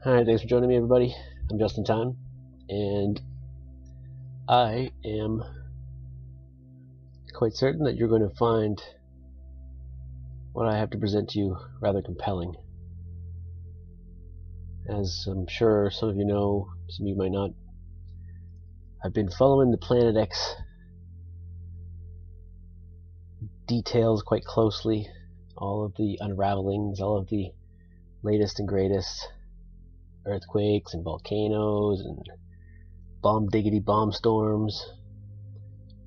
Alright, thanks for joining me, everybody. I'm Justin Time, and I am quite certain that you're going to find what I have to present to you rather compelling. As I'm sure some of you know, some of you might not, I've been following the Planet X details quite closely, all of the unravelings, all of the latest and greatest earthquakes and volcanoes and bomb diggity bomb storms,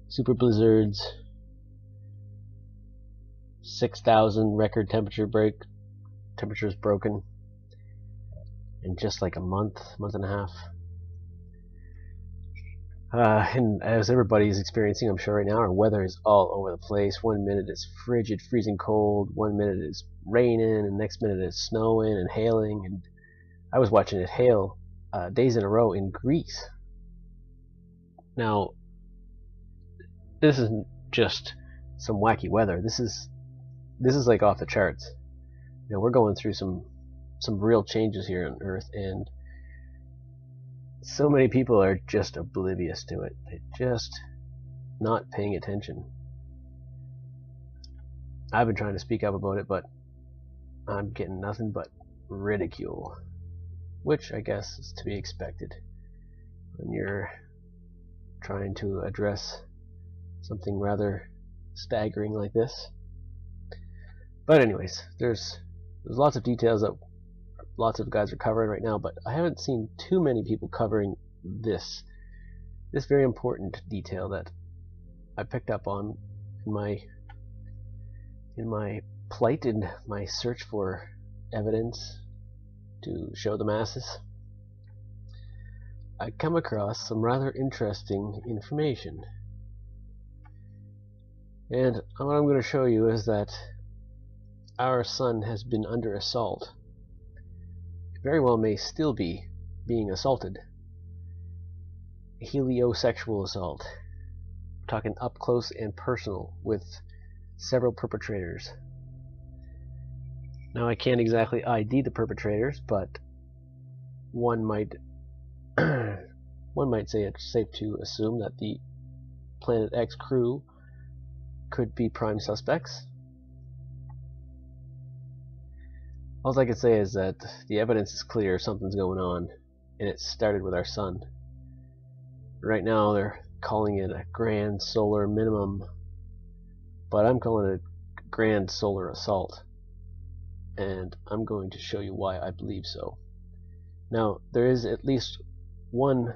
super blizzards, 6,000 record temperatures broken in just like a month and a half. And as everybody's experiencing, I'm sure right now, our weather is all over the place. 1 minute it's frigid, freezing cold, 1 minute it's raining, and next minute it's snowing and hailing. And I was watching it hail days in a row in Greece. Now, this isn't just some wacky weather. This is like off the charts. You know, we're going through some real changes here on Earth, and so many people are just oblivious to it. They're just not paying attention. I've been trying to speak up about it, but I'm getting nothing but ridicule, which I guess is to be expected when you're trying to address something rather staggering like this. But anyways, there's lots of details that lots of guys are covering right now, but I haven't seen too many people covering this very important detail that I picked up on in my plight, in my search for evidence to show the masses. I come across some rather interesting information, and what I'm going to show you is that our sun has been under assault. It very well may still be being assaulted. Heliosexual assault. I'm talking up close and personal with several perpetrators. Now, I can't exactly ID the perpetrators, but one might say it's safe to assume that the Planet X crew could be prime suspects. All I can say is that the evidence is clear, something's going on, and it started with our sun. Right now they're calling it a grand solar minimum, but I'm calling it a grand solar assault, and I'm going to show you why I believe so. Now, there is at least one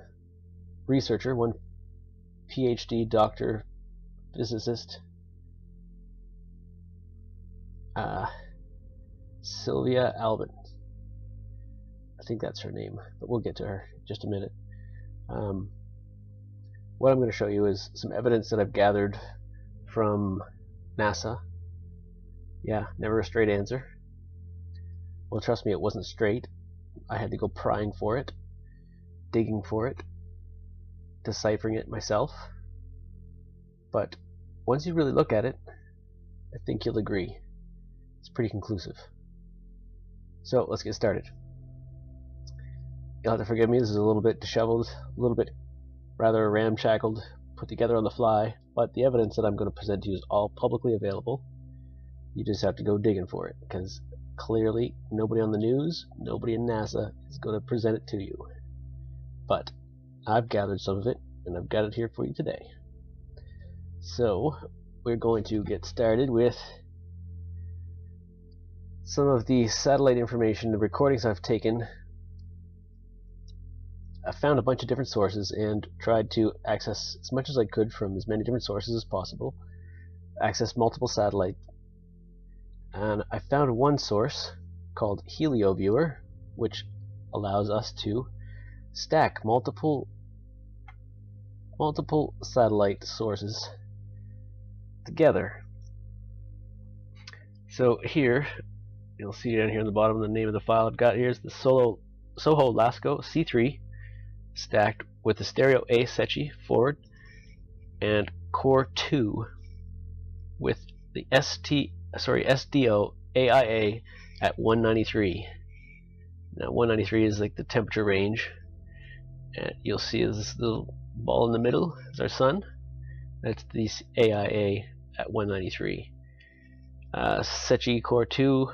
researcher, one PhD doctor, physicist, Claudia Albers. I think that's her name, but we'll get to her in just a minute. What I'm going to show you is some evidence that I've gathered from NASA. Yeah, never a straight answer. Well, trust me, it wasn't straight. I had to go prying for it, digging for it, deciphering it myself. But once you really look at it, I think you'll agree. It's pretty conclusive. So let's get started. You'll have to forgive me, this is a little bit disheveled, a little bit rather ramshackled, put together on the fly, but the evidence that I'm going to present to you is all publicly available. You just have to go digging for it, because clearly nobody on the news, nobody in NASA is going to present it to you. But I've gathered some of it, and I've got it here for you today. So we're going to get started with some of the satellite information, the recordings I've taken. I found a bunch of different sources and tried to access as much as I could from as many different sources as possible, access multiple satellites, and I found one source called HelioViewer, which allows us to stack multiple satellite sources together. So here, you'll see down here in the bottom the name of the file I've got here is the Soho Lasco C3 stacked with the stereo A Secchi forward and Core 2 with the SDO AIA at 193. Now 193 is like the temperature range, and you'll see this little ball in the middle is our sun. That's the AIA at 193. Secchi Core 2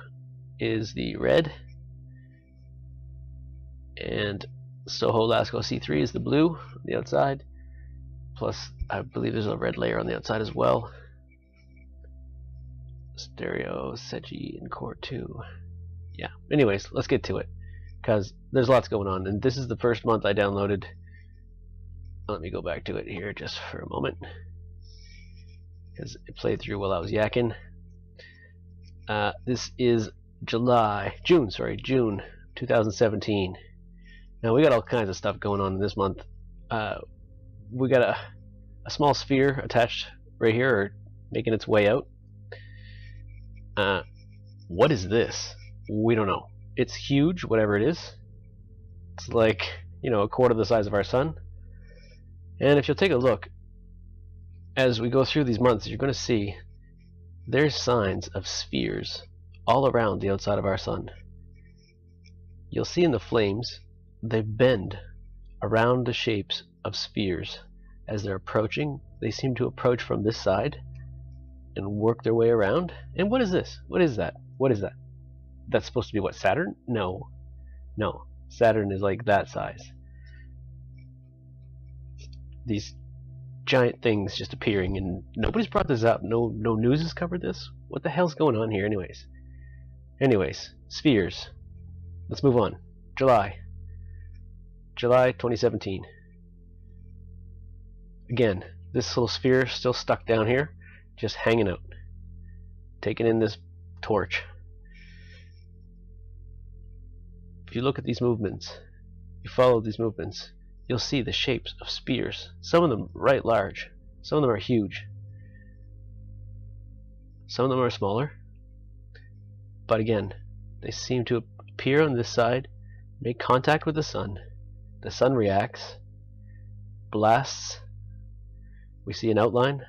is the red, and Soho Lascaux C3 is the blue on the outside. Plus, I believe there's a red layer on the outside as well. Stereo, Secchi, and Core 2. Yeah, anyways, let's get to it, because there's lots going on, and this is the first month I downloaded. Let me go back to it here just for a moment, because it played through while I was yakking. This is June 2017. Now we got all kinds of stuff going on in this month. We got a small sphere attached right here, or making its way out. What is this? We don't know. It's huge, whatever it is. It's like, you know, a quarter the size of our sun. And if you'll take a look, as we go through these months, you're going to see there's signs of spheres all around the outside of our sun. You'll see in the flames, they bend around the shapes of spheres. As they're approaching, they seem to approach from this side and work their way around. And what is this? What is that? What is that? That's supposed to be what, Saturn? No. No. Saturn is like that size. These giant things just appearing, and nobody's brought this up. No news has covered this. What the hell's going on here anyways? Spheres. Let's move on. July 2017. Again, this little sphere still stuck down here, just hanging out, taking in this torch. If you look at these movements, you follow these movements, you'll see the shapes of spheres. Some of them right large, some of them are huge, some of them are smaller, but again, they seem to appear on this side, make contact with the sun reacts, blasts, we see an outline,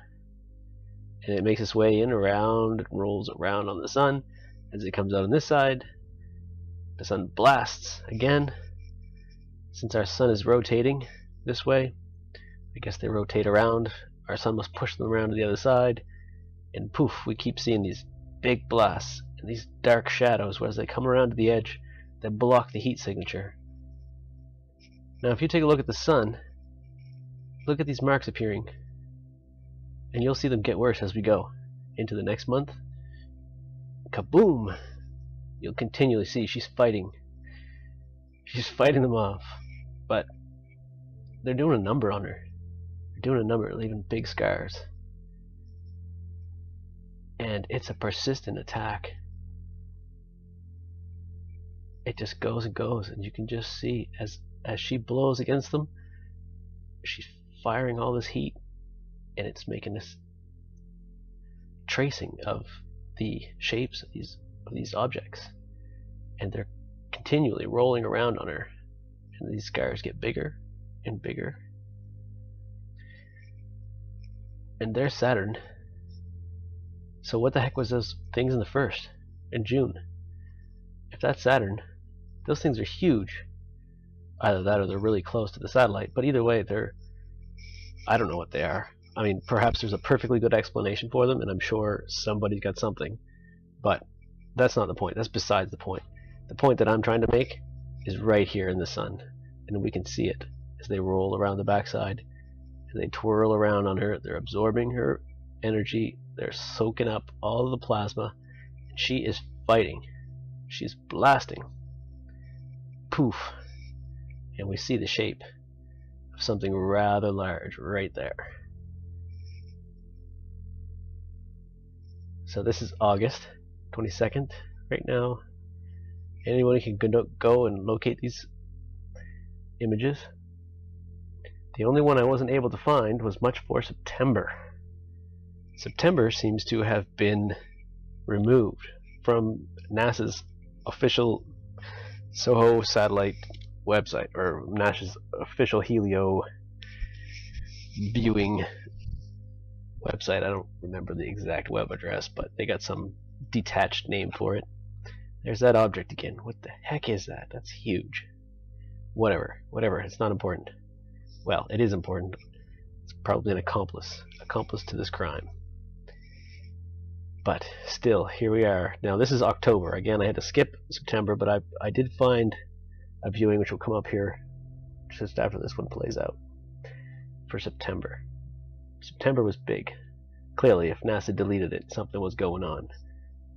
and it makes its way in around, and rolls around on the sun. As it comes out on this side, the sun blasts again. Since our sun is rotating this way, I guess they rotate around. Our sun must push them around to the other side, and poof, we keep seeing these big blasts and these dark shadows as they come around to the edge that block the heat signature. Now if you take a look at the sun, look at these marks appearing, and you'll see them get worse as we go into the next month. Kaboom! You'll continually see she's fighting them off, but they're doing a number on her. They're doing a number, leaving big scars, and it's a persistent attack. It just goes and goes, and you can just see as she blows against them, she's firing all this heat, and it's making this tracing of the shapes of these objects, and they're continually rolling around on her, and these scars get bigger and bigger. And there's Saturn. So what the heck was those things in the first in June? If that's Saturn, those things are huge. Either that or they're really close to the satellite, but either way, I don't know what they are. I mean, perhaps there's a perfectly good explanation for them, and I'm sure somebody's got something, but that's not the point. That's besides the point. The point that I'm trying to make is right here in the sun, and we can see it as they roll around the backside, and they twirl around on her. They're absorbing her energy, they're soaking up all of the plasma, and she is fighting. She's blasting. Poof. And we see the shape of something rather large right there. So this is August 22nd right now. Anyone can go and locate these images. The only one I wasn't able to find was much for September. September seems to have been removed from NASA's official SOHO satellite website, or NASA's official Helio viewing website. I don't remember the exact web address, but they got some detached name for it. There's that object again. What the heck is that? That's huge. Whatever, it's not important. Well, it is important. It's probably an accomplice to this crime. But still, here we are. Now this is October. Again, I had to skip September, but I did find a viewing which will come up here just after this one plays out for September. September was big. Clearly, if NASA deleted it, something was going on.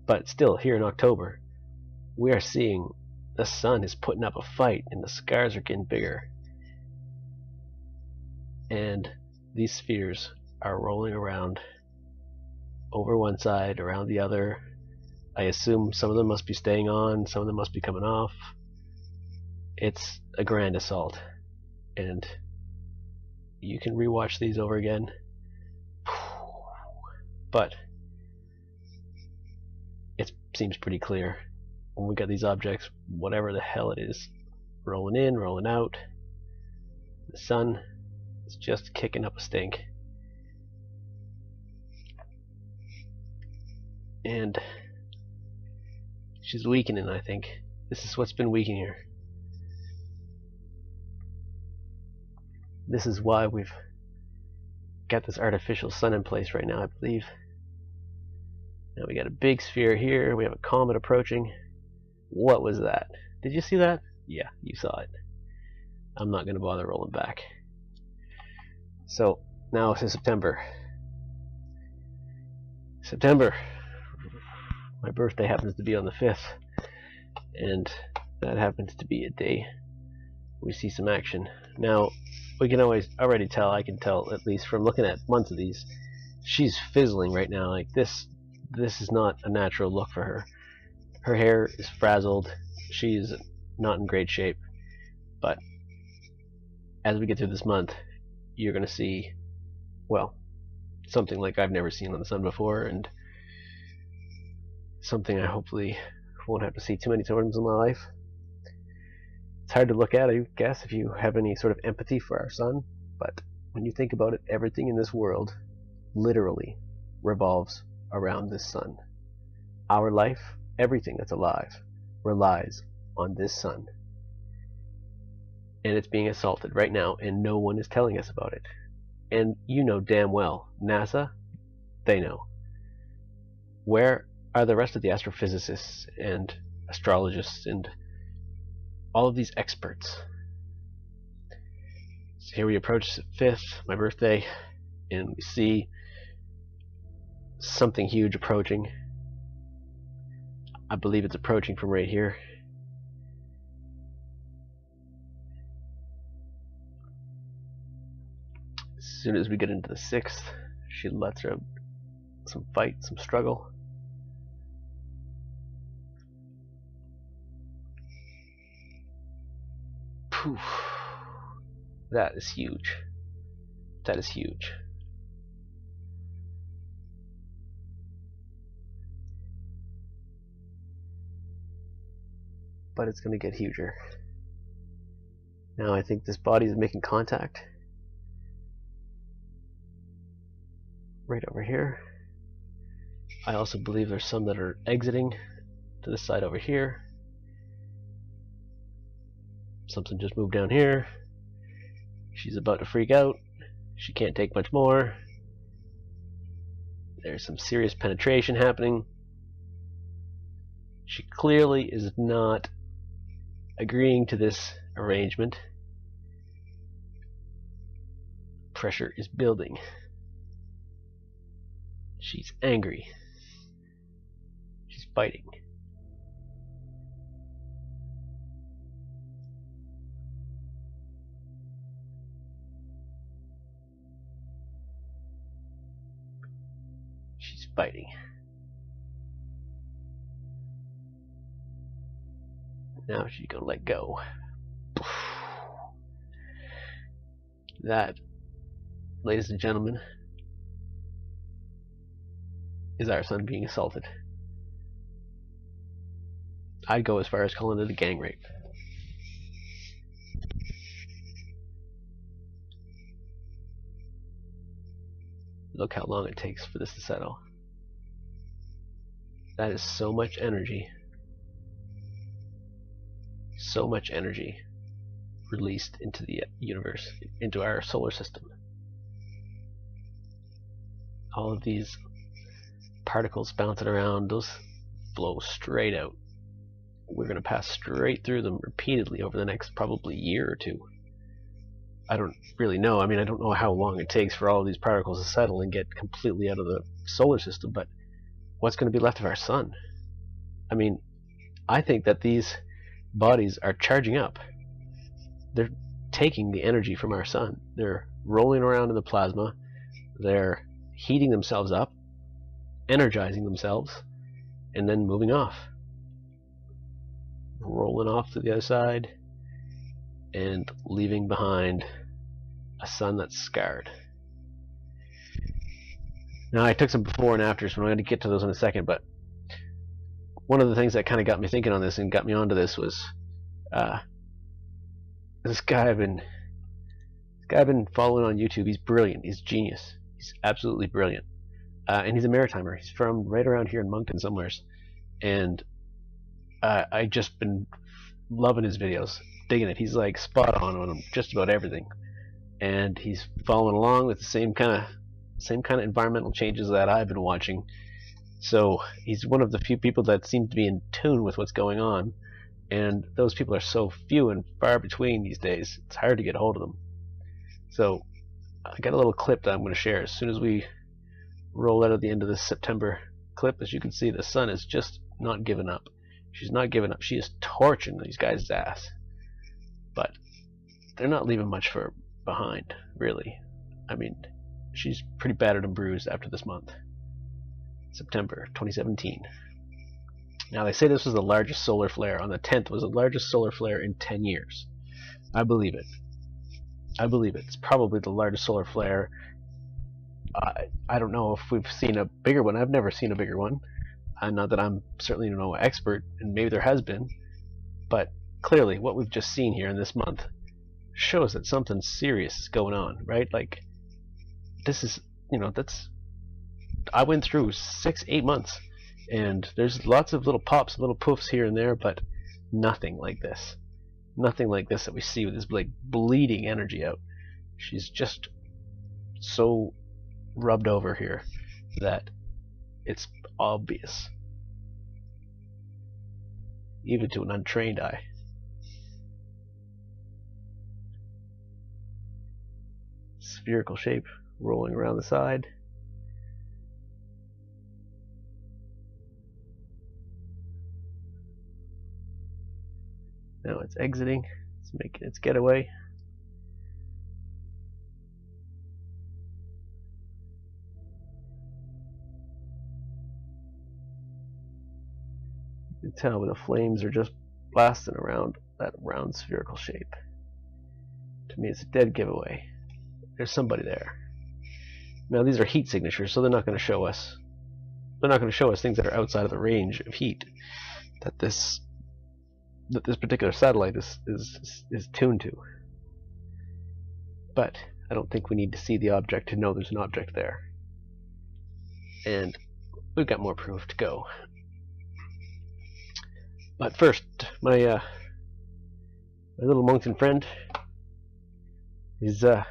But still, here in October, we are seeing the sun is putting up a fight, and the scars are getting bigger. And these spheres are rolling around over one side, around the other. I assume some of them must be staying on, some of them must be coming off. It's a grand assault, and you can rewatch these over again. But it seems pretty clear when we got these objects, whatever the hell it is, rolling in, rolling out. The sun is just kicking up a stink. And she's weakening, I think. This is what's been weakening her. This is why we've got this artificial sun in place right now, I believe. Now we got a big sphere here. We have a comet approaching. What was that? Did you see that? Yeah, you saw it. I'm not going to bother rolling back. So now it's September. September. My birthday happens to be on the 5th, and that happens to be a day we see some action. Now, we can already tell, I can tell at least from looking at months of these, she's fizzling right now. Like this is not a natural look for her. Her hair is frazzled. She's not in great shape. But as we get through this month, you're going to see, well, something like I've never seen on the sun before, and something I hopefully won't have to see too many times in my life. It's hard to look at, I guess, if you have any sort of empathy for our sun, but when you think about it, everything in this world literally revolves around this sun. Our life, everything that's alive, relies on this sun. And it's being assaulted right now, and no one is telling us about it. And you know damn well, NASA, they know. Where are the rest of the astrophysicists and astrologists and all of these experts? So here we approach the 5th, my birthday, and we see something huge approaching. I believe it's approaching from right here. As soon as we get into the 6th, she lets her some fight, some struggle. Poof. That is huge. That is huge. But it's going to get huger. Now I think this body is making contact. Right over here. I also believe there's some that are exiting to this side over here. Something just moved down here. She's about to freak out. She can't take much more. There's some serious penetration happening. She clearly is not agreeing to this arrangement. Pressure is building. She's angry. She's fighting. She's fighting. Now she's gonna let go. That, ladies and gentlemen, is our sun being assaulted. I'd go as far as calling it a gang rape. Look how long it takes for this to settle. That is so much energy so much energy released into the universe, into our solar system. All of these particles bouncing around, those blow straight out. We're going to pass straight through them repeatedly over the next probably year or two. I don't really know. I mean, I don't know how long it takes for all of these particles to settle and get completely out of the solar system, but what's going to be left of our sun? I mean, I think that these bodies are charging up. They're taking the energy from our sun. They're rolling around in the plasma. They're heating themselves up, energizing themselves, and then moving off. Rolling off to the other side and leaving behind a sun that's scarred. Now, I took some before and afters, so I'm going to get to those in a second, but one of the things that kind of got me thinking on this and got me onto this was this guy I've been following on YouTube. He's brilliant. He's genius. He's absolutely brilliant. And he's a maritimer. He's from right around here in Moncton somewheres. And I just been loving his videos, digging it. He's like spot on just about everything. And he's following along with the same kind of environmental changes that I've been watching. So he's one of the few people that seem to be in tune with what's going on, and those people are so few and far between these days, it's hard to get a hold of them. So I got a little clip that I'm going to share as soon as we roll out at the end of this September clip. As you can see, the sun is just not giving up. She's not giving up. She is torching these guys' ass. But they're not leaving much for behind, really. I mean, she's pretty battered and bruised after this month. September 2017. Now, they say this was the largest solar flare. On the 10th was the largest solar flare in 10 years. I believe it. I believe it. It's probably the largest solar flare. I don't know if we've seen a bigger one. I've never seen a bigger one. Not that I'm certainly no expert, and maybe there has been. But clearly, what we've just seen here in this month shows that something serious is going on, right? Like, this is, that's... I went through 6-8 months, and there's lots of little pops, little poofs here and there, but nothing like this. Nothing like this that we see with this like bleeding energy out. She's just so rubbed over here that it's obvious, even to an untrained eye. Spherical shape rolling around the side. Now it's exiting, it's making its getaway. You can tell when the flames are just blasting around that round spherical shape. To me, it's a dead giveaway. There's somebody there. Now, these are heat signatures, so they're not going to show us. They're not going to show us things that are outside of the range of heat that this particular satellite is tuned to. But I don't think we need to see the object to know there's an object there. And we've got more proof to go. But first, my little Moncton friend, he's got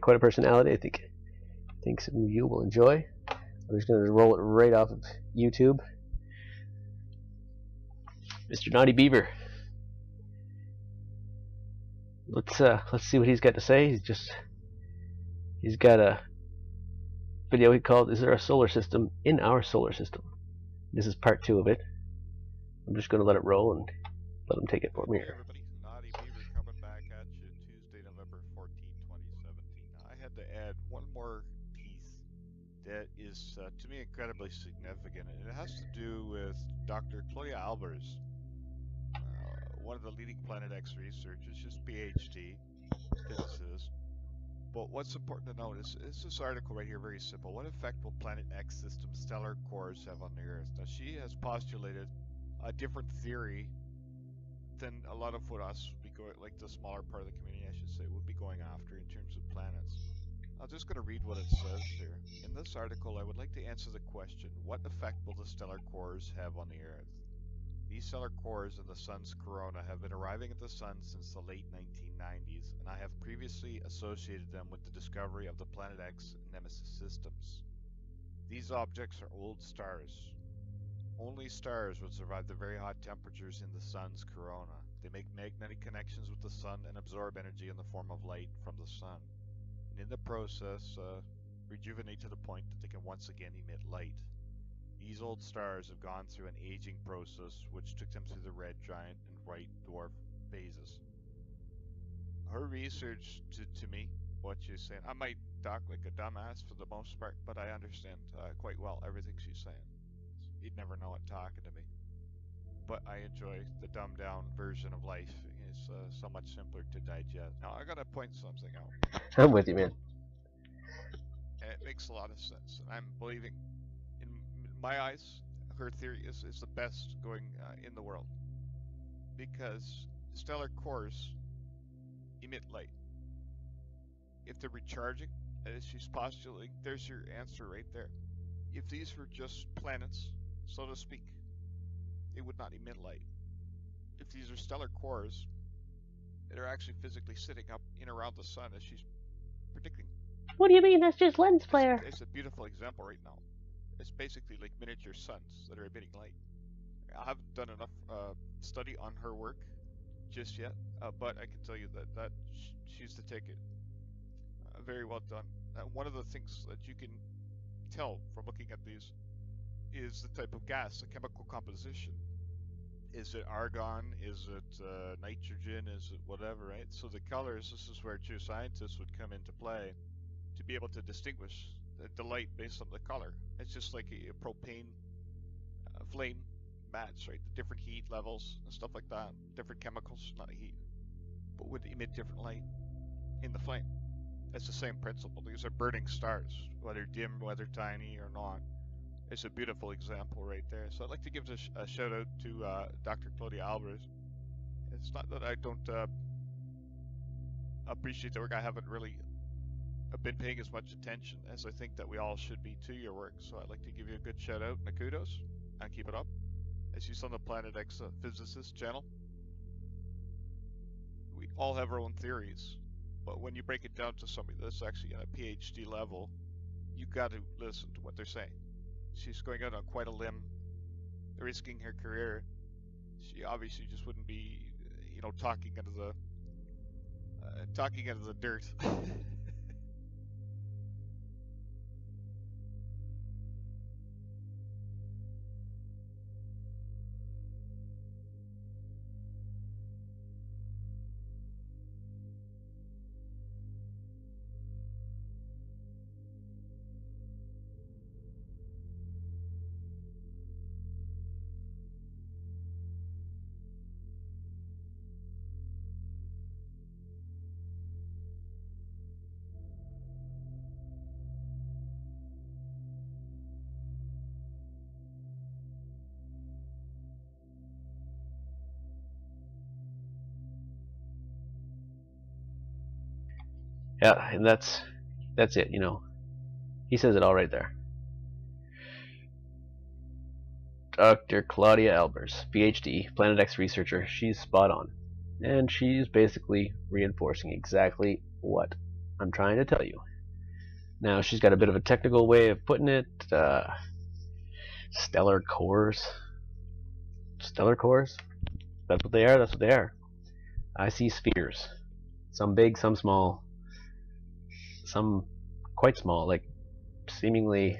quite a personality. I think some of you will enjoy. I'm just going to roll it right off of YouTube. Mr. Naughty Beaver. Let's see what he's got to say. He's got a video he called "Is there a solar system in our solar system?" This is part 2 of it. I'm just going to let it roll and let him take it for me here. Hey everybody, Naughty Beaver coming back at you Tuesday, November 14, 2017. I had to add one more piece that is, to me, incredibly significant, and it has to do with Dr. Claudia Albers, one of the leading Planet X researchers, she's PhD, physicist. But what's important to note is this article right here, very simple. What effect will Planet X system stellar cores have on the Earth? Now, she has postulated a different theory than a lot of what us would be going, like the smaller part of the community, I should say, would be going after in terms of planets. I'm just going to read what it says here. In this article, I would like to answer the question, what effect will the stellar cores have on the Earth? These stellar cores in the Sun's corona have been arriving at the Sun since the late 1990s, and I have previously associated them with the discovery of the Planet X and Nemesis systems. These objects are old stars. Only stars would survive the very hot temperatures in the Sun's corona. They make magnetic connections with the Sun and absorb energy in the form of light from the Sun, and in the process rejuvenate to the point that they can once again emit light. These old stars have gone through an aging process which took them through the red giant and white dwarf phases. Her research to me, what she's saying, I might talk like a dumbass for the most part, but I understand quite well everything she's saying. You'd never know it talking to me. But I enjoy the dumbed down version of life. It's so much simpler to digest. Now I gotta point something out. I'm with you, man. And it makes a lot of sense. I'm believing, in my eyes, her theory is the best going in the world. Because stellar cores emit light. If they're recharging, as she's postulating, there's your answer right there. If these were just planets, so to speak, they would not emit light. If these are stellar cores that are actually physically sitting up in around the Sun, as she's predicting. What do you mean? That's just lens flare. It's a beautiful example right now. It's basically like miniature suns that are emitting light. I haven't done enough study on her work just yet, but I can tell you that she's the ticket. Very well done. One of the things that you can tell from looking at these is the type of gas, the chemical composition. Is it argon? Is it nitrogen? Is it whatever, right? So the colors, this is where true scientists would come into play to be able to distinguish the light based on the color. It's just like a propane flame match, right? The different heat levels and stuff like that. Different chemicals, not heat, but would emit different light in the flame. It's the same principle. These are burning stars, whether dim, whether tiny or not. It's a beautiful example right there. So I'd like to give a shout out to Dr. Claudia Albers. It's not that I don't appreciate the work. I haven't really been paying as much attention as I think that we all should be to your work. So I'd like to give you a good shout out and a kudos, and keep it up. As you saw on the Planet X Physicist channel, we all have our own theories, but when you break it down to somebody that's actually at a PhD level, you got to listen to what they're saying. She's going out on quite a limb, risking her career. She obviously just wouldn't be, talking out of the dirt. Yeah, and that's it, He says it all right there. Dr. Claudia Albers, PhD, Planet X researcher. She's spot on. And she's basically reinforcing exactly what I'm trying to tell you. Now, she's got a bit of a technical way of putting it. Stellar cores. Stellar cores? That's what they are, that's what they are. I see spheres. Some big, some small. Some quite small, like seemingly,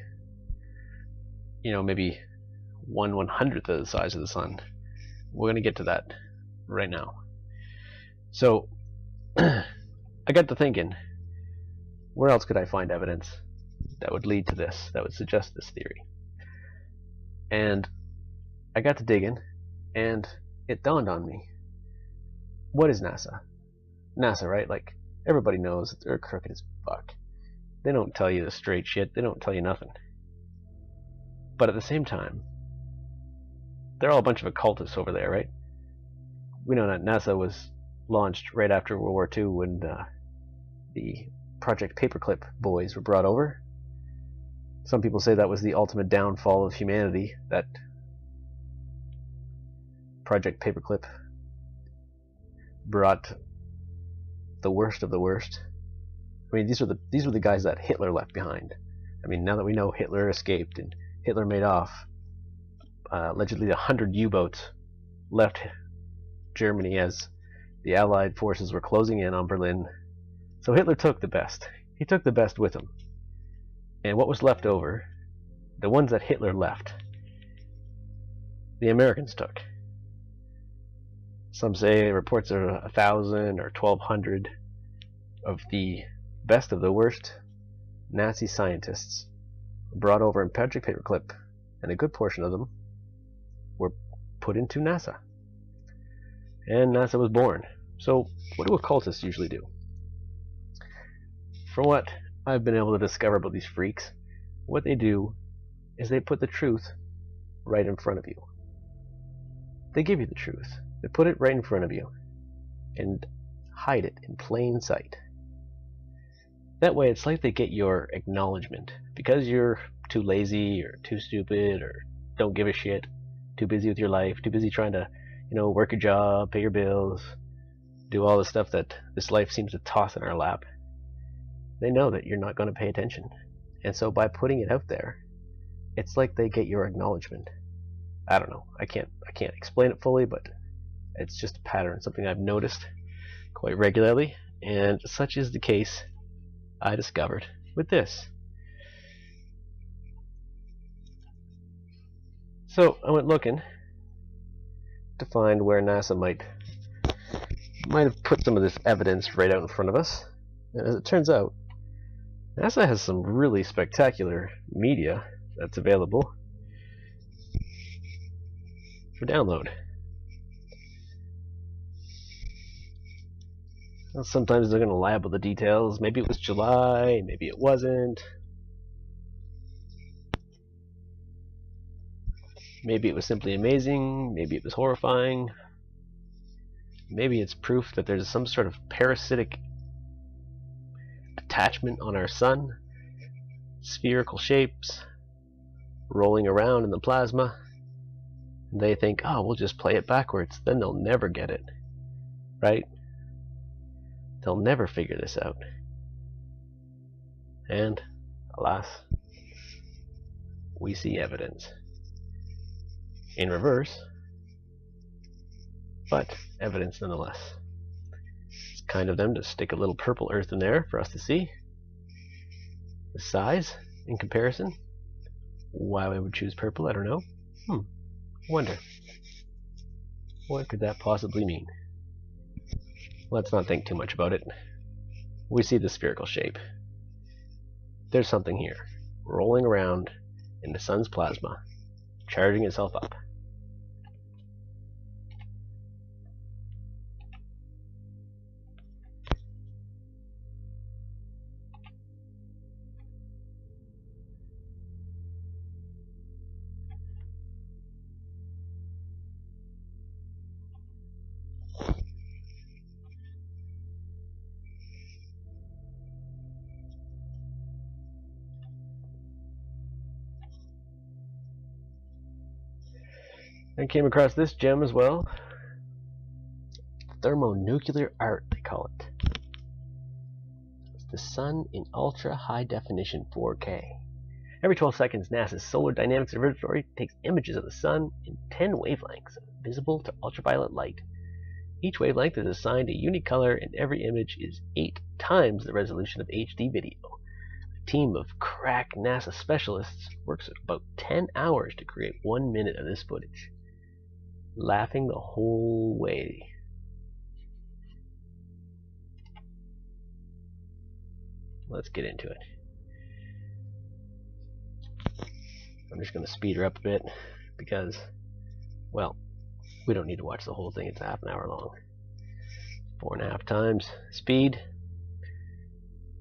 maybe 1/100th of the size of the Sun. We're going to get to that right now. So, I got to thinking, where else could I find evidence that would lead to this, that would suggest this theory? And I got to digging, and it dawned on me. What is NASA? NASA, right? Like, everybody knows that they're crooked as fuck. They don't tell you the straight shit. They don't tell you nothing. But at the same time, they're all a bunch of occultists over there, right? We know that NASA was launched right after World War II when the Project Paperclip boys were brought over. Some people say that was the ultimate downfall of humanity, that Project Paperclip brought the worst of the worst. I mean, these were the guys that Hitler left behind. I mean, now that we know Hitler escaped and Hitler made off, allegedly 100 U-boats left Germany as the Allied forces were closing in on Berlin. So Hitler took the best. He took the best with him. And what was left over, the ones that Hitler left, the Americans took. Some say reports are 1,000 or 1,200 of the best of the worst Nazi scientists brought over in Project Paperclip, and a good portion of them were put into NASA. And NASA was born. So what do occultists usually do? From what I've been able to discover about these freaks, what they do is they put the truth right in front of you. They give you the truth. They put it right in front of you and hide it in plain sight. That way it's like they get your acknowledgement. Because you're too lazy or too stupid or don't give a shit, too busy with your life, too busy trying to, work your job, pay your bills, do all the stuff that this life seems to toss in our lap. They know that you're not going to pay attention. And so by putting it out there, it's like they get your acknowledgement. I don't know. I can't explain it fully, but it's just a pattern, something I've noticed quite regularly, and such is the case I discovered with this. So I went looking to find where NASA might have put some of this evidence right out in front of us. And as it turns out, NASA has some really spectacular media that's available for download. Well, sometimes they're going to lie about the details. Maybe it was July, maybe it wasn't. Maybe it was simply amazing, maybe it was horrifying. Maybe it's proof that there's some sort of parasitic attachment on our sun. Spherical shapes rolling around in the plasma. And they think, oh, we'll just play it backwards, then they'll never get it. Right? They'll never figure this out. And, alas, we see evidence. In reverse, but evidence nonetheless. It's kind of them to stick a little purple earth in there for us to see. The size, in comparison. Why we would choose purple, I don't know. Wonder. What could that possibly mean? Let's not think too much about it. We see the spherical shape. There's something here, rolling around in the sun's plasma, charging itself up. I came across this gem as well. Thermonuclear art, they call it. It's the sun in ultra high definition 4K. Every 12 seconds, NASA's Solar Dynamics Observatory takes images of the sun in 10 wavelengths, visible to ultraviolet light. Each wavelength is assigned a unique color, and every image is 8 times the resolution of HD video. A team of crack NASA specialists works about 10 hours to create 1 minute of this footage. Laughing the whole way. Let's get into it. I'm just going to speed her up a bit because, well, we don't need to watch the whole thing. It's half an hour long. 4.5 times speed.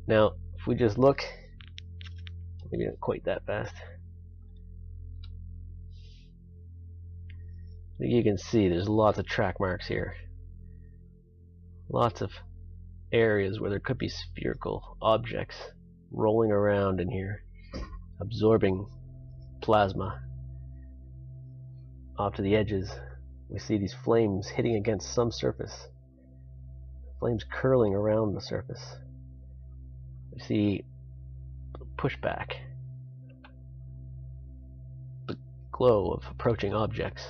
Now, if we just look, maybe not quite that fast. You can see there's lots of track marks here. Lots of areas where there could be spherical objects rolling around in here, absorbing plasma off to the edges We see these flames hitting against some surface. Flames curling around the surface. We see pushback. The glow of approaching objects.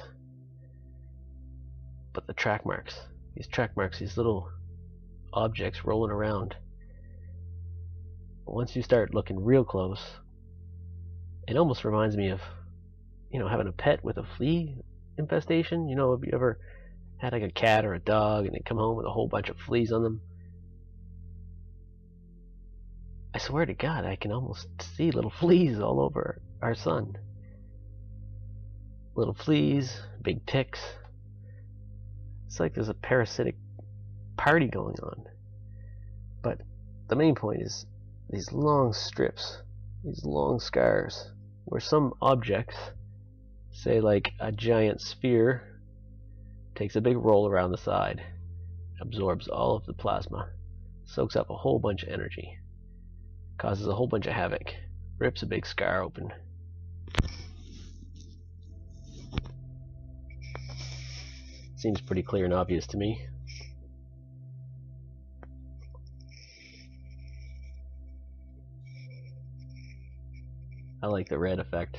But the track marks. These little objects rolling around. Once you start looking real close, it almost reminds me of, having a pet with a flea infestation. Have you ever had like a cat or a dog and they come home with a whole bunch of fleas on them? I swear to God, I can almost see little fleas all over our sun. Little fleas, big ticks. It's like there's a parasitic party going on. But the main point is these long strips, these long scars, where some objects, say like a giant sphere, takes a big roll around the side, absorbs all of the plasma, soaks up a whole bunch of energy, causes a whole bunch of havoc, rips a big scar open. Seems pretty clear and obvious to me. I like the red effect.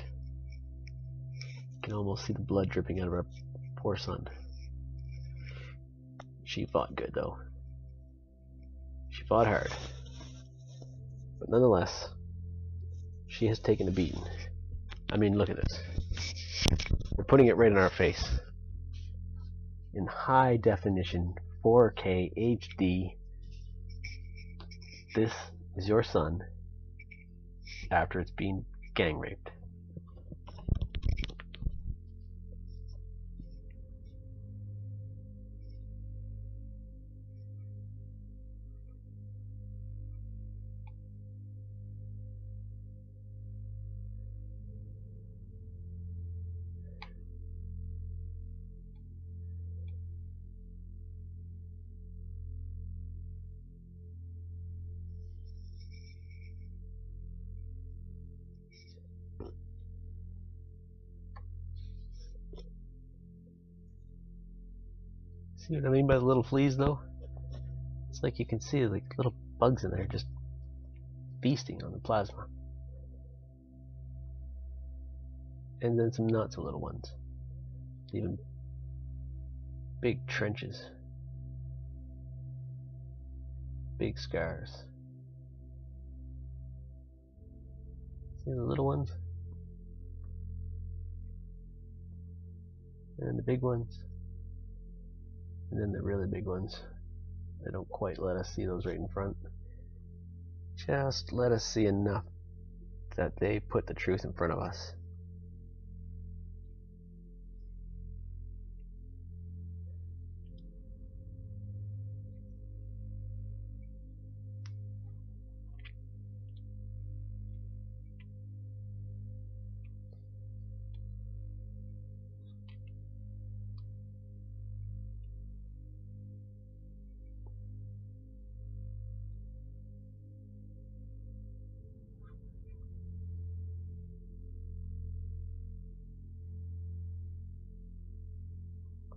You can almost see the blood dripping out of our poor son. She fought good though. She fought hard. But nonetheless, she has taken a beating. I mean, look at this. We're putting it right in our face. In high definition, 4K HD. This is your son after it's been gang raped. See what I mean by the little fleas though? It's like you can see like little bugs in there just feasting on the plasma. And then some not so little ones. Even big trenches. Big scars. See the little ones? And then the big ones. And then the really big ones. They don't quite let us see those right in front. Just let us see enough that they put the truth in front of us.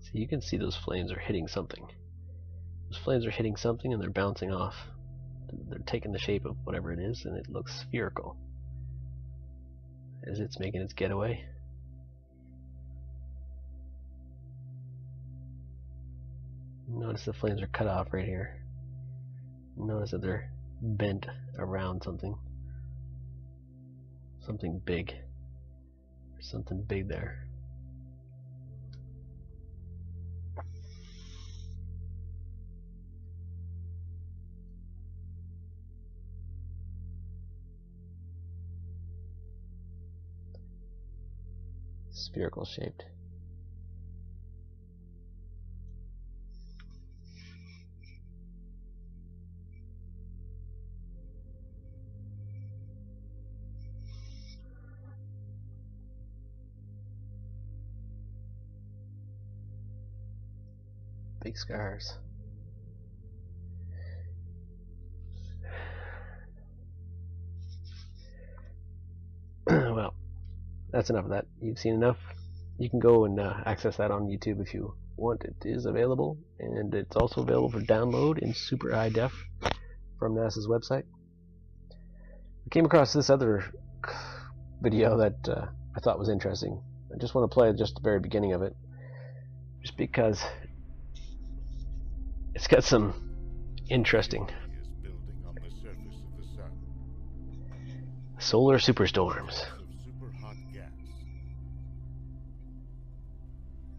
So you can see those flames are hitting something. Those flames are hitting something and they're bouncing off. They're taking the shape of whatever it is and it looks spherical as it's making its getaway. Notice the flames are cut off right here. Notice that they're bent around something. Something big. There's something big there. Spherical shaped. Big scars. Well, that's enough of that. You've seen enough. You can go and access that on YouTube if you want. It is available, and it's also available for download in super high def from NASA's website. I came across this other video that I thought was interesting. I just want to play just the very beginning of it, just because it's got some interesting solar superstorms. Super hot gas.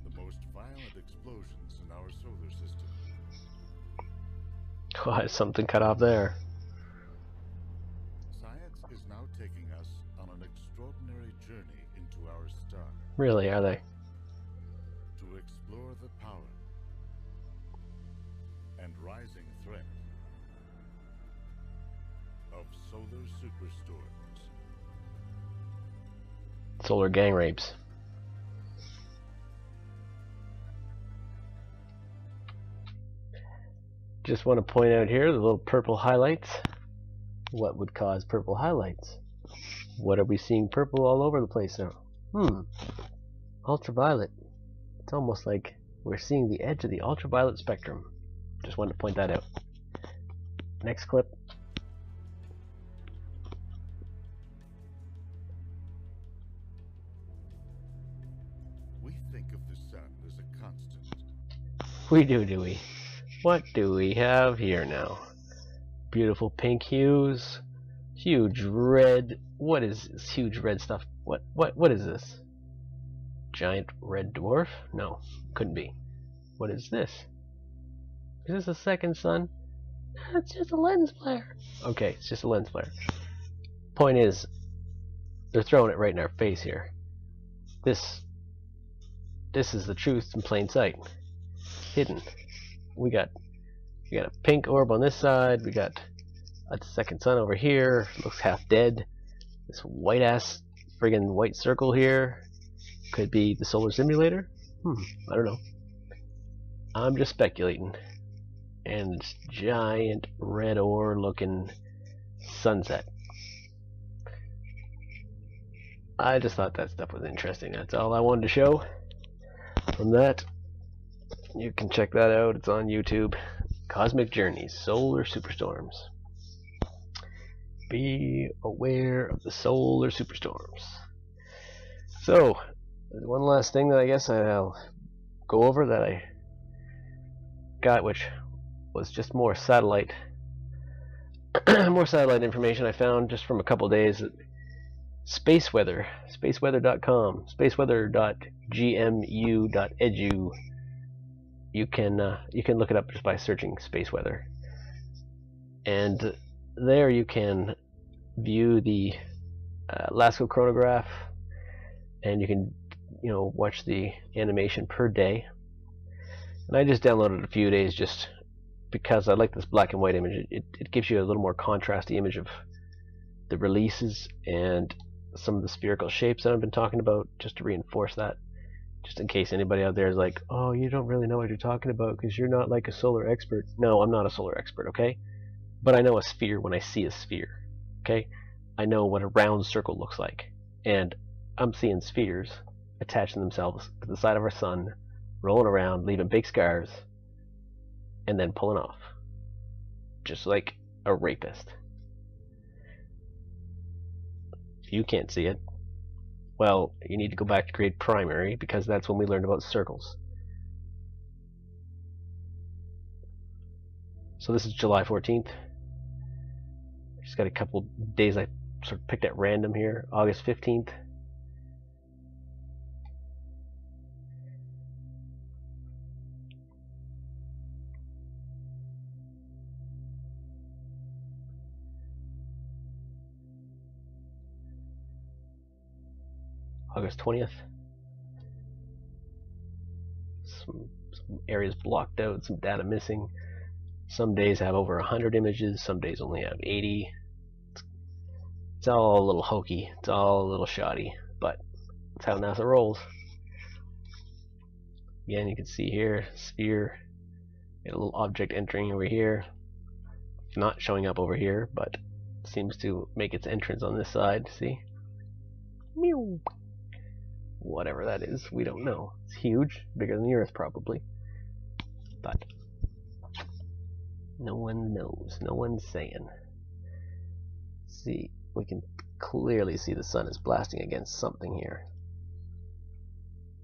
The most violent explosions in our solar system. Oh, something cut off there. Science is now taking us on an extraordinary journey into our star. Really, are they? To explore the power and rising threat of solar superstorms. Solar gang rapes. Just want to point out here the little purple highlights. What would cause purple highlights? What are we seeing purple all over the place now? Ultraviolet. It's almost like we're seeing the edge of the ultraviolet spectrum. Just wanted to point that out. Next clip. We think of the sun as a constant. We do we? What do we have here now? Beautiful pink hues, huge red. What is this huge red stuff? What is this? Giant red dwarf? No, couldn't be. What is this? Is this a second sun? It's just a lens flare. Okay, it's just a lens flare. Point is, they're throwing it right in our face here. This is the truth in plain sight. Hidden. We got a pink orb on this side. We got a second sun over here. Looks half dead. This white ass friggin' white circle here could be the solar simulator. I don't know. I'm just speculating. And it's giant red ore looking sunset. I just thought that stuff was interesting. That's all I wanted to show. From that, you can check that out. It's on YouTube. Cosmic Journeys, Solar Superstorms. Be aware of the solar superstorms. So, there's one last thing that I guess I'll go over that I got, which was just more satellite information I found just from a couple days at space weather, spaceweather.com, spaceweather.gmu.edu. You can look it up just by searching space weather, and there you can view the LASCO chronograph, and you can watch the animation per day. And I just downloaded a few days just because I like this black and white image. It gives you a little more contrasty image of the releases and some of the spherical shapes that I've been talking about, just to reinforce that, just in case anybody out there is like, oh, you don't really know what you're talking about because you're not like a solar expert. No, I'm not a solar expert, okay? But I know a sphere when I see a sphere, okay? I know what a round circle looks like, and I'm seeing spheres attaching themselves to the side of our sun, rolling around, leaving big scars, and then pulling off, just like a rapist. If you can't see it, well, you need to go back to grade primary, because that's when we learned about circles. So this is July 14th. Just got a couple days I sort of picked at random here. August 15th. August 20th. Some areas blocked out, some data missing. Some days have over 100 images, some days only have 80. It's all a little hokey, it's all a little shoddy, but that's how NASA rolls. Again, you can see here, sphere, got a little object entering over here. Not showing up over here, but seems to make its entrance on this side, see? Meow. whatever that is. We don't know. It's huge, bigger than the Earth probably. But no one knows. No one's saying. See, we can clearly see the sun is blasting against something here.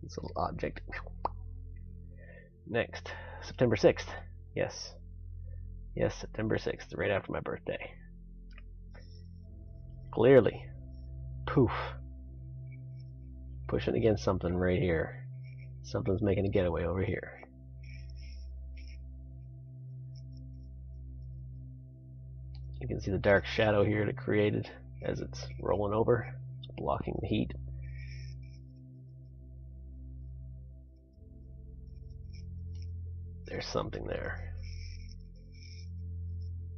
This little object. Next, September 6th. Yes. Yes, September 6th, right after my birthday. Clearly. Poof. Pushing against something right here. Something's making a getaway over here. You can see the dark shadow here it created as it's rolling over. It's blocking the heat. There's something there.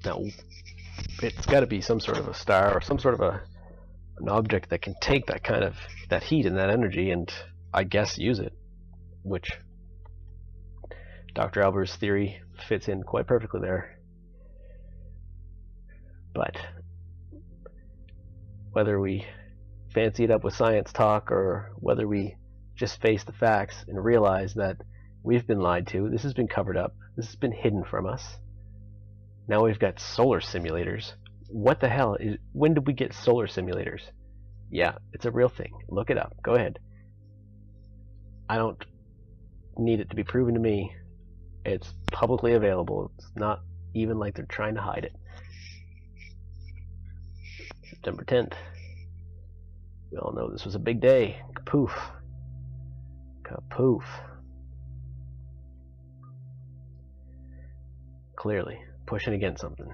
Now, it's got to be some sort of a star or some sort of an object that can take that kind of that heat and that energy and I guess use it, which Dr. Albers' theory fits in quite perfectly there. But whether we fancy it up with science talk or whether we just face the facts and realize that we've been lied to, this has been covered up, this has been hidden from us. Now we've got solar simulators. What the hell is? When did we get solar simulators? Yeah, it's a real thing. Look it up. Go ahead. I don't need it to be proven to me. It's publicly available. It's not even like they're trying to hide it. September 10th. We all know this was a big day. Kapoof. Kapoof. Clearly pushing against something.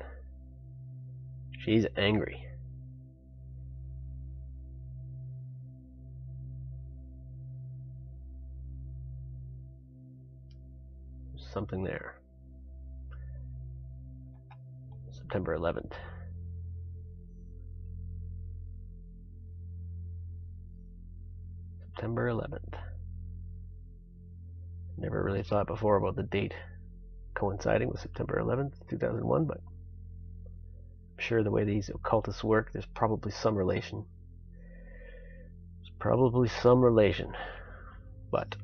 She's angry. There's something there. September 11th. September 11th. Never really thought before about the date coinciding with September 11th, 2001, but I'm sure the way these occultists work, there's probably some relation. There's probably some relation, but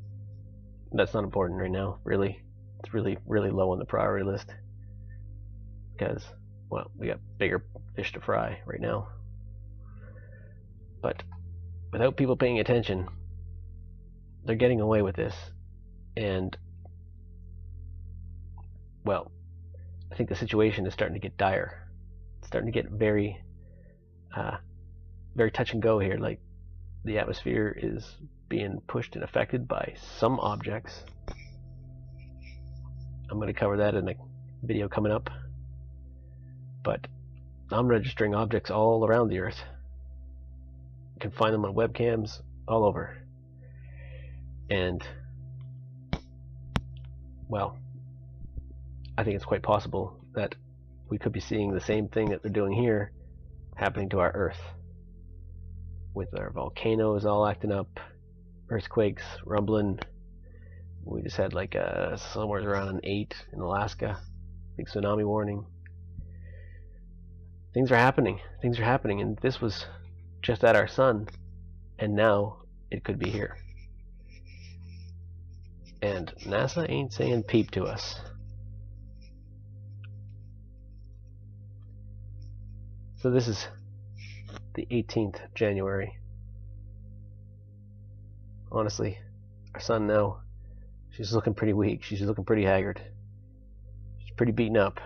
that's not important right now, really. It's really, really low on the priority list because, well, we got bigger fish to fry right now. But without people paying attention, they're getting away with this, and well, I think the situation is starting to get dire. It's starting to get very, very touch and go here. Like the atmosphere is being pushed and affected by some objects. I'm going to cover that in a video coming up. But I'm registering objects all around the Earth. You can find them on webcams all over. And, well, I think it's quite possible that we could be seeing the same thing that they're doing here happening to our Earth. With our volcanoes all acting up, earthquakes, rumbling. We just had like somewhere around an 8 in Alaska. Big tsunami warning. Things are happening. Things are happening, and this was just at our sun, and now it could be here. And NASA ain't saying peep to us. So this is the 18th of January. Honestly, our sun now, she's looking pretty weak. She's looking pretty haggard. She's pretty beaten up.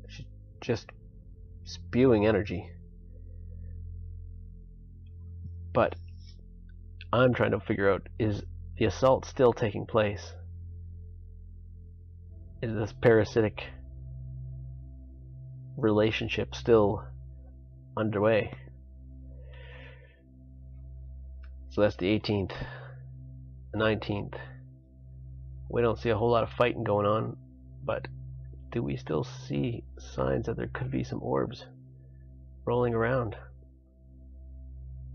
She's just spewing energy. But I'm trying to figure out, is the assault still taking place? Is this parasitic relationship still underway? So that's the 18th, the 19th. We don't see a whole lot of fighting going on, but do we still see signs that there could be some orbs rolling around?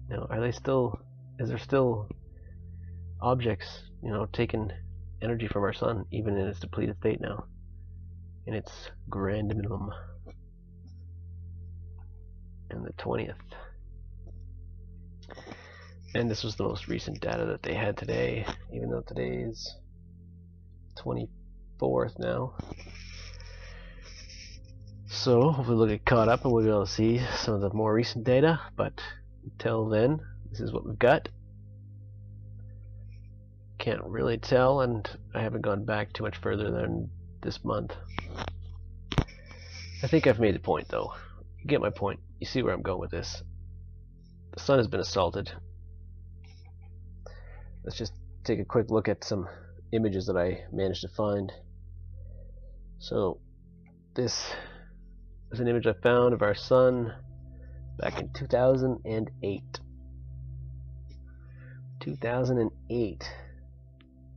Now, are they still, is there still objects, taking energy from our sun, even in its depleted state now, in its grand minimum? And the 20th. And this was the most recent data that they had today, even though today is 24th now. So hopefully we'll get caught up and we'll be able to see some of the more recent data, but until then, this is what we've got. Can't really tell, and I haven't gone back too much further than this month. I think I've made the point though. You get my point. You see where I'm going with this. The sun has been assaulted. Let's just take a quick look at some images that I managed to find. So this is an image I found of our sun back in 2008. 2008.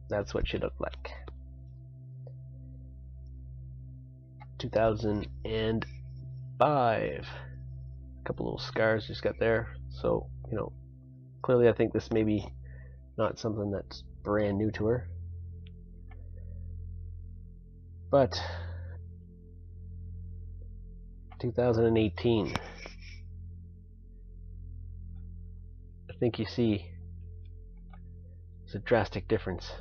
That's what she looked like. 2005. A couple little scars just got there. So, you know, clearly I think this may be not something that's brand new to her. But 2018. I think you see it's a drastic difference.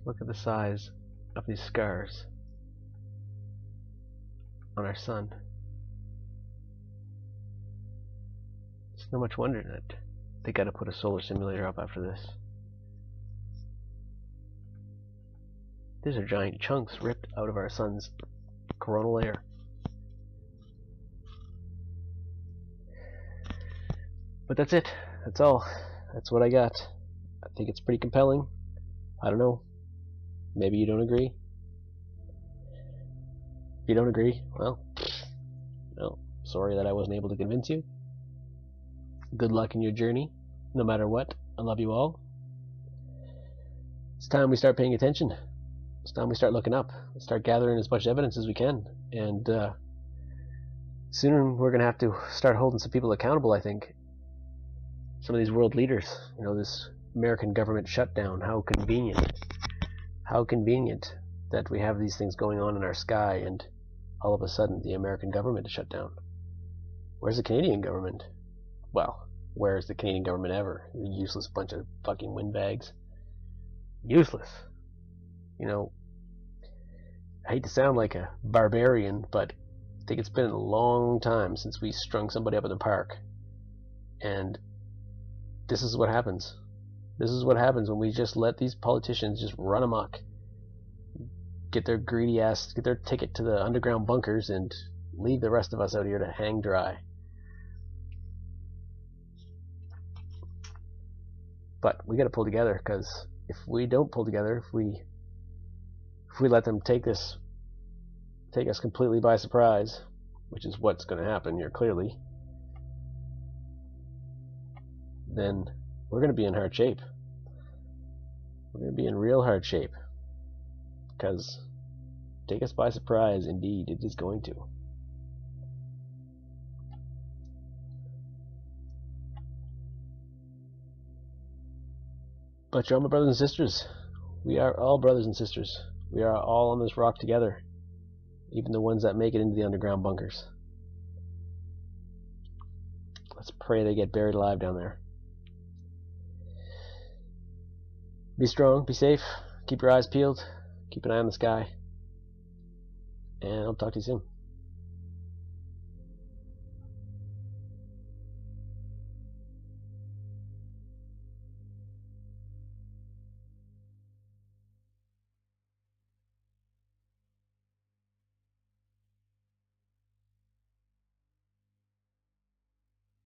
Look at the size of these scars on our sun. It's no much wonder that they gotta put a solar simulator up after this. These are giant chunks ripped out of our sun's coronal layer. But that's it. That's all. That's what I got. I think it's pretty compelling. I don't know. Maybe you don't agree. If you don't agree, well, sorry that I wasn't able to convince you. Good luck in your journey, no matter what. I love you all. It's time we start paying attention. It's time we start looking up. Start gathering as much evidence as we can. And soon we're going to have to start holding some people accountable, I think. Some of these world leaders. You know, this American government shutdown. How convenient. How convenient that we have these things going on in our sky and all of a sudden the American government is shut down. Where's the Canadian government? Well, where's the Canadian government ever? A useless bunch of fucking windbags. Useless. You know, I hate to sound like a barbarian, but I think it's been a long time since we strung somebody up in the park. And this is what happens. This is what happens when we just let these politicians just run amok. Get their greedy ass, get their ticket to the underground bunkers and leave the rest of us out here to hang dry. But we gotta pull together, because if we don't pull together, if we let them take us completely by surprise, which is what's gonna happen here clearly, then we're gonna be in hard shape. We're gonna be in real hard shape. Because take us by surprise, indeed, it is going to. But you're all my brothers and sisters. We are all brothers and sisters. We are all on this rock together. Even the ones that make it into the underground bunkers. Let's pray they get buried alive down there. Be strong, be safe, keep your eyes peeled, keep an eye on the sky, and I'll talk to you soon.